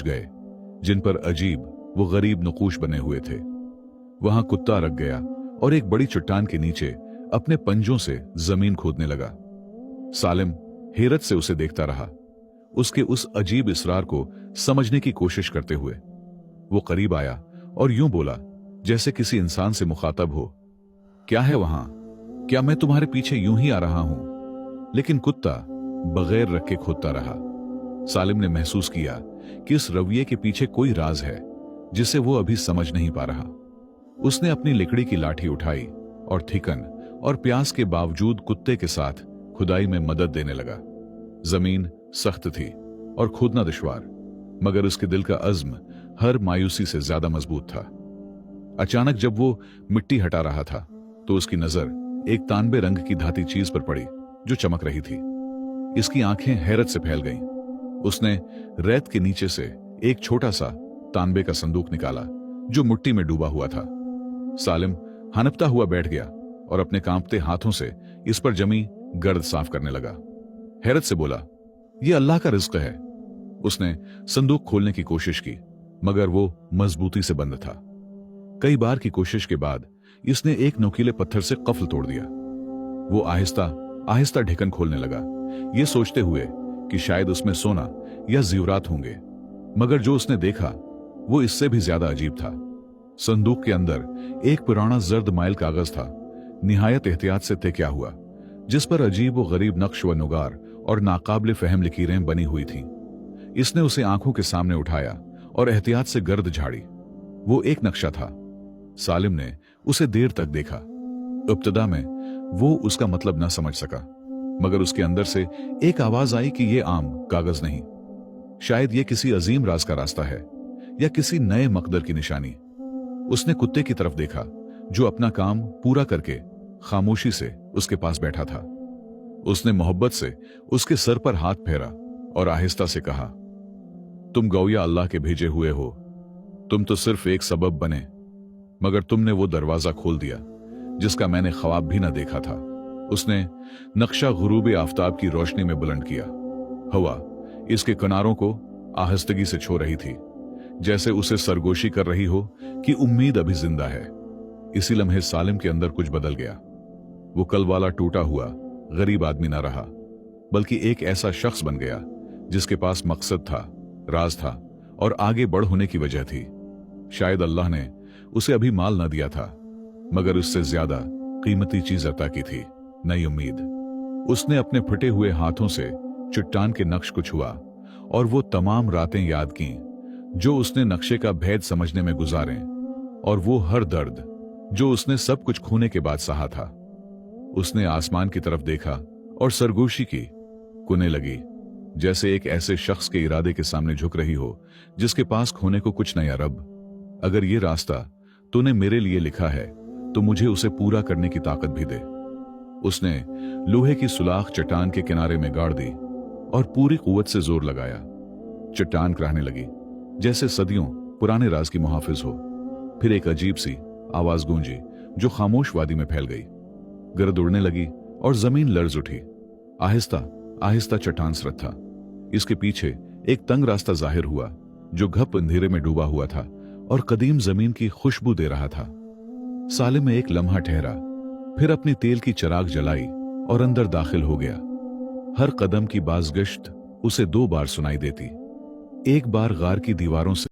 गए जिन पर अजीब वो गरीब नकूश बने हुए थे। वहां कुत्ता रख गया और एक बड़ी चट्टान के नीचे अपने पंजों से जमीन खोदने लगा। सालिम हैरत से उसे देखता रहा, उसके उस अजीब इसरार को समझने की कोशिश करते हुए। वो करीब आया और यूं बोला जैसे किसी इंसान से मुखातब हो, क्या है वहां? क्या मैं तुम्हारे पीछे यूं ही आ रहा हूं? लेकिन कुत्ता बगैर रखे खोदता रहा। सालिम ने महसूस किया कि इस रवैये के पीछे कोई राज है जिसे वो अभी समझ नहीं पा रहा। उसने अपनी लकड़ी की लाठी उठाई और थिकन और प्यास के बावजूद कुत्ते के साथ खुदाई में मदद देने लगा। जमीन सख्त थी और खोदना दुश्वार, मगर उसके दिल का अज़्म हर मायूसी से ज्यादा मजबूत था। अचानक जब वो मिट्टी हटा रहा था तो उसकी नजर एक तांबे रंग की धाती चीज पर पड़ी जो चमक रही थी। इसकी आंखें हैरत से फैल गईं। उसने रेत के नीचे से एक छोटा सा तांबे का संदूक निकाला जो मिट्टी में डूबा हुआ था। सालिम हनपता हुआ बैठ गया और अपने कांपते हाथों से इस पर जमी गर्द साफ करने लगा। हैरत से बोला, यह अल्लाह का रिज़्क है। उसने संदूक खोलने की कोशिश की, मगर वो मजबूती से बंद था। कई बार की कोशिश के बाद इसने एक नुकीले पत्थर से कफ्ल तोड़ दिया। वो आहिस्ता आहिस्ता ढक्कन खोलने लगा, ये सोचते हुए कि शायद उसमें सोना या ज़ीवरात होंगे, मगर जो उसने देखा वो इससे भी ज्यादा अजीब था। संदूक के अंदर एक पुराना जर्द माइल कागज था, निहायत एहतियात से तय किया हुआ, जिस पर अजीब व गरीब नक्श व नुगार और नाकाबिले फहम लकीरें बनी हुई थीं। इसने उसे आंखों के सामने उठाया और एहतियात से गर्द झाड़ी। वो एक नक्शा था। सालिम ने उसे देर तक देखा। इब्तिदा में वो उसका मतलब न समझ सका, मगर उसके अंदर से एक आवाज आई कि यह आम कागज नहीं, शायद यह किसी अजीम राज का रास्ता है या किसी नए मकदर की निशानी। उसने कुत्ते की तरफ देखा जो अपना काम पूरा करके खामोशी से उसके पास बैठा था। उसने मोहब्बत से उसके सर पर हाथ फेरा और आहिस्ता से कहा, तुम गौया अल्लाह के भेजे हुए हो। तुम तो सिर्फ एक सबब बने, मगर तुमने वो दरवाजा खोल दिया जिसका मैंने ख्वाब भी ना देखा था। उसने नक्शा गुरूब आफताब की रोशनी में बुलंद किया। हवा इसके किनारों को आहिस्तगी से छू रही थी, जैसे उसे सरगोशी कर रही हो कि उम्मीद अभी जिंदा है। इसी लम्हे सालिम के अंदर कुछ बदल गया। वो कल वाला टूटा हुआ गरीब आदमी ना रहा, बल्कि एक ऐसा शख्स बन गया जिसके पास मकसद था, राज था और आगे बढ़ होने की वजह थी। शायद अल्लाह ने उसे अभी माल ना दिया था, मगर उससे ज्यादा कीमती चीज अता की थी, नई उम्मीद। उसने अपने फटे हुए हाथों से चट्टान के नक्श को छुआ और वो तमाम रातें याद की जो उसने नक्शे का भेद समझने में गुजारे, और वो हर दर्द जो उसने सब कुछ खोने के बाद सहा था। उसने आसमान की तरफ देखा और सरगोशी की, कुने लगी, जैसे एक ऐसे शख्स के इरादे के सामने झुक रही हो जिसके पास खोने को कुछ नहीं। रब, अगर ये रास्ता तूने मेरे लिए लिखा है तो मुझे उसे पूरा करने की ताकत भी दे। उसने लोहे की सुलाख चट्टान के किनारे में गाड़ दी और पूरी कुव्वत से जोर लगाया। चट्टान कराहने लगी जैसे सदियों पुराने राज की मुहाफिज हो। फिर एक अजीब सी आवाज गूंजी जो खामोश वादी में फैल गई। गर्द उड़ने लगी और जमीन लर्ज उठी। आहिस्ता आहिस्ता चट्टान सरत था। इसके पीछे एक तंग रास्ता जाहिर हुआ जो घप अंधेरे में डूबा हुआ था और कदीम जमीन की खुशबू दे रहा था। सालिम एक लम्हा ठहरा, फिर अपनी तेल की चिराग जलाई और अंदर दाखिल हो गया। हर कदम की बाजगश्त उसे 2 बार सुनाई देती। एक बार गार की दीवारों से